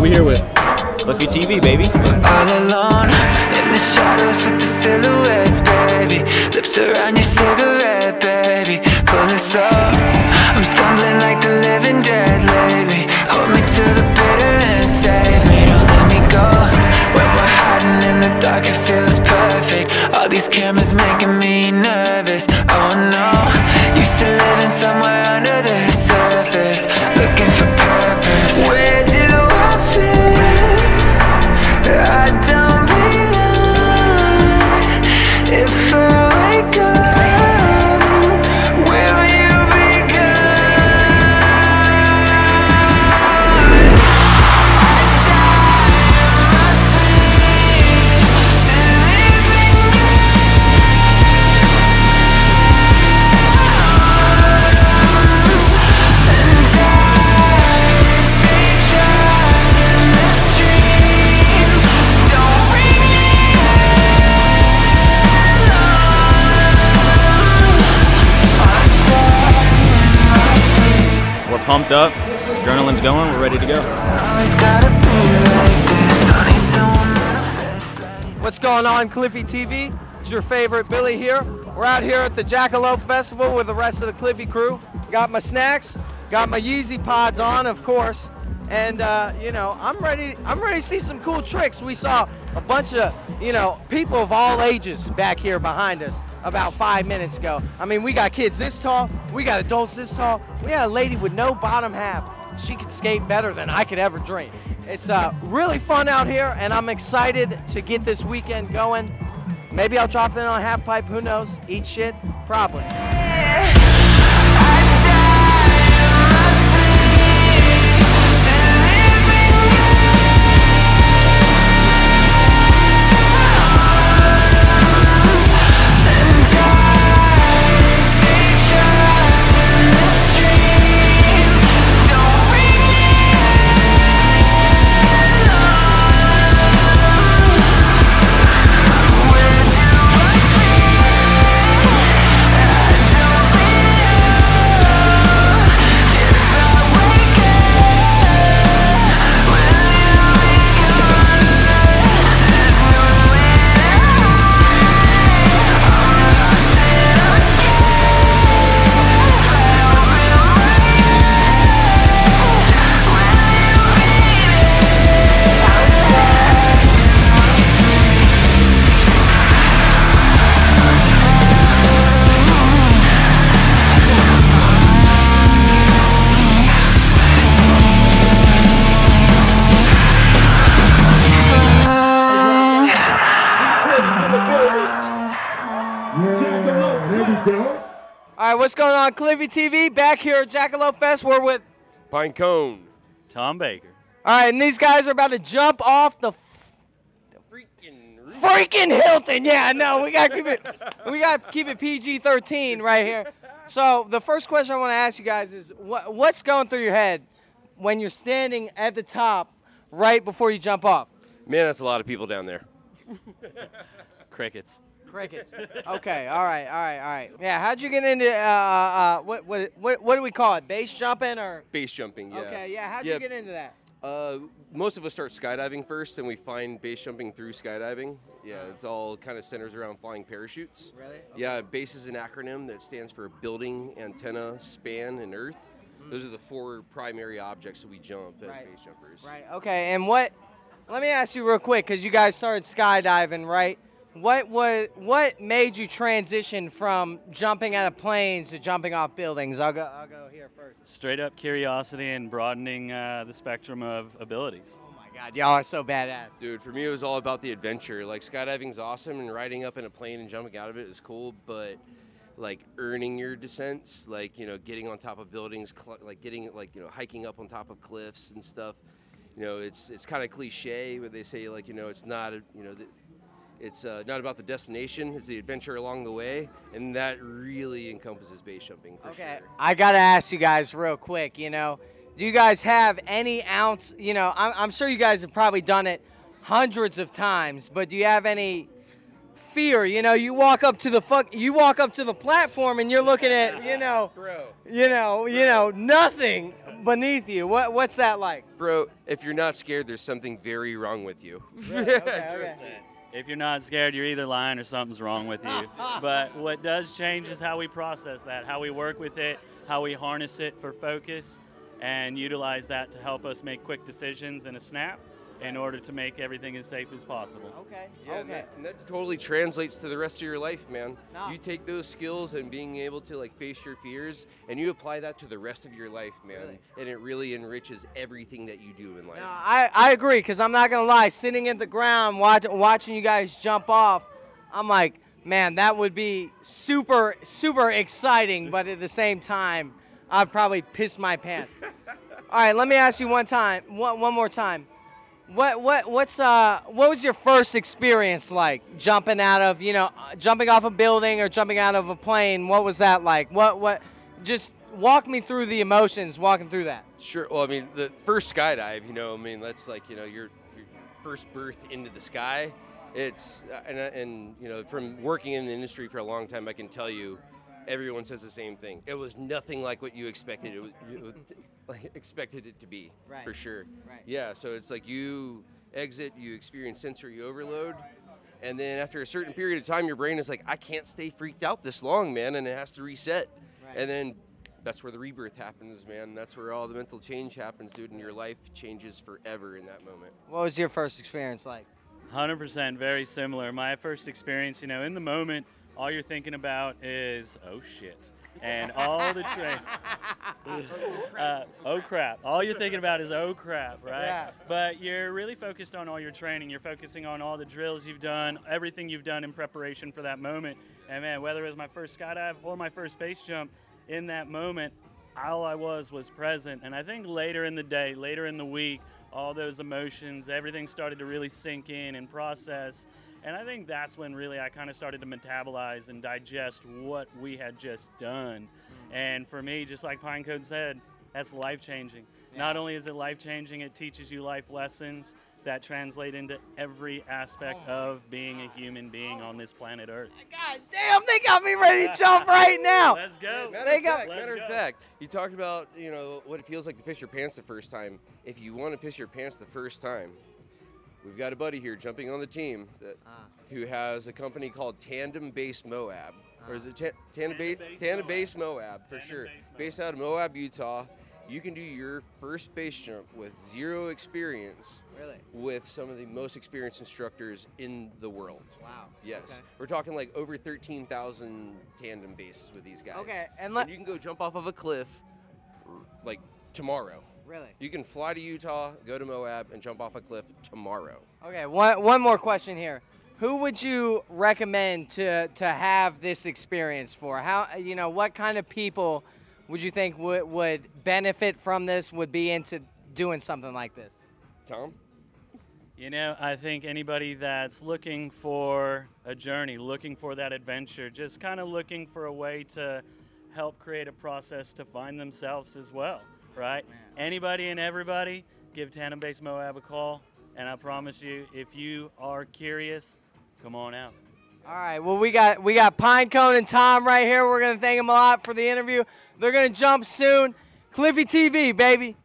we here with? CLIFFY TV, baby. All alone in the shadows with the silhouettes, baby. Lips around your cigarette, baby. Pull it slow. I'm stumbling like the living dead lately. Hold me to the bitter and save me. Don't let me go. When we're hiding in the dark, it feels perfect. All these cameras making me nervous. Oh no, used to living somewhere under the surface, looking for purpose. Where do I fit? I don't belong. If I wake up, will you be gone? I die in my sleep to live in yours, and I stay trapped in the stream. Don't bring me We're pumped up. Adrenaline's going. We're ready to go. always gotta be like this. I need someone manifest like. What's going on, CLIFFY TV? It's your favorite Billy here. We're out here at the Jackalope Festival with the rest of the CLIFFY crew. Got my snacks, got my Yeezy pods on, of course, and you know, I'm ready to see some cool tricks. We saw a bunch of, you know, people of all ages back here behind us about 5 minutes ago. I mean, we got kids this tall, we got adults this tall, we got a lady with no bottom half. She could skate better than I could ever dream. It's really fun out here, and I'm excited to get this weekend going. Maybe I'll drop in on a half pipe, who knows? Eat shit? Probably. All right, what's going on, CLIFFY TV? Back here at Jackalope Fest, we're with Pine Cone. Tom Baker. all right, and these guys are about to jump off the freaking Hilton. Yeah, no, we got to keep it PG-13 right here. So the first question I want to ask you guys is, what's going through your head when you're standing at the top right before you jump off? Man, that's a lot of people down there. Crickets. Crickets. Okay. All right. Yeah. How'd you get into what do we call it? Base jumping or? Base jumping, yeah. Okay. Yeah. How'd you get into that? Most of us start skydiving first, and we find base jumping through skydiving. Yeah, it's all kind of centers around flying parachutes. Really? Okay. Yeah, base is an acronym that stands for building, antenna, span, and earth. Those are the four primary objects that we jump as base jumpers. Right. Okay. And let me ask you real quick, because you guys started skydiving, right? What made you transition from jumping out of planes to jumping off buildings? I'll go here first. Straight up curiosity and broadening the spectrum of abilities. Oh my God, y'all are so badass. Dude, for me it was all about the adventure. Like, skydiving's awesome, and riding up in a plane and jumping out of it is cool, but like earning your descents, like, you know, getting on top of buildings, like getting, like, you know, hiking up on top of cliffs and stuff. You know, it's kind of cliche, but they say, like, you know, it's not a, you know, it's not about the destination, it's the adventure along the way, and that really encompasses base jumping for sure. I gotta ask you guys real quick, you know, do you guys have any ounce, you know, I'm sure you guys have probably done it hundreds of times, but do you have any fear? You know, you walk up to the platform and you're looking at, you know, nothing beneath you. What's that like? Bro, if you're not scared, there's something very wrong with you. Okay. If you're not scared, you're either lying or something's wrong with you. But what does change is how we process that, how we work with it, how we harness it for focus, and utilize that to help us make quick decisions in a snap in order to make everything as safe as possible. Okay. Yeah, Okay. and that totally translates to the rest of your life, man. No. You take those skills and being able to like face your fears, and you apply that to the rest of your life, man. Really? And it really enriches everything that you do in life. No, I agree, because I'm not going to lie. Sitting at the ground watching you guys jump off, I'm like, man, that would be super, super exciting, but at the same time, I'd probably piss my pants. All right, let me ask you one more time. What was your first experience like jumping jumping off a building or jumping out of a plane? What was that like? Just walk me through the emotions walking through that. Sure. Well, I mean, the first skydive, that's like, your first birth into the sky. It's and from working in the industry for a long time, I can tell you, everyone says the same thing. It was nothing like what you expected. Expected it to be, right. For sure. Right. Yeah. So it's like you exit, you experience sensory overload, and then after a certain period of time, your brain is like, I can't stay freaked out this long, man, and it has to reset. Right. And then that's where the rebirth happens, man. That's where all the mental change happens, dude, and your life changes forever in that moment. What was your first experience like? 100%, very similar. My first experience, in the moment, all you're thinking about is, oh shit. And all the oh crap. All you're thinking about is oh crap, right? Yeah. But you're really focused on all your training. You're focusing on all the drills you've done, everything you've done in preparation for that moment. And man, whether it was my first skydive or my first base jump, in that moment, all I was present. And I think later in the day, later in the week, all those emotions, everything started to really sink in and process. And I think that's when really I kind of started to metabolize and digest what we had just done. And for me, just like Pinecone said, that's life-changing. Yeah. Not only is it life-changing, it teaches you life lessons that translate into every aspect of being a human being on this planet Earth. God damn, they got me ready to jump right now. Let's go. Matter of fact, you talked about, what it feels like to piss your pants the first time. If you want to piss your pants the first time, we've got a buddy here jumping on the team who has a company called Tandem Base Moab. Or is it Tandem Base Moab, for sure. Based out of Moab, Utah. You can do your first base jump with zero experience. Really? With some of the most experienced instructors in the world. Wow. Yes. Okay. We're talking like over 13,000 tandem bases with these guys. Okay. And you can go jump off of a cliff like tomorrow. Really? You can fly to Utah, go to Moab, and jump off a cliff tomorrow. Okay, one more question here. Who would you recommend to have this experience for? What kind of people would you think would benefit from this, would be into doing something like this? Tom? I think anybody that's looking for a journey, looking for that adventure, just kind of looking for a way to help create a process to find themselves as well, right? Man. Anybody and everybody, give Tandem Base Moab a call, and I promise you, if you are curious, come on out. All right, well, we got Pinecone and Tom right here. We're going to thank them a lot for the interview. They're going to jump soon. Cliffy TV, baby.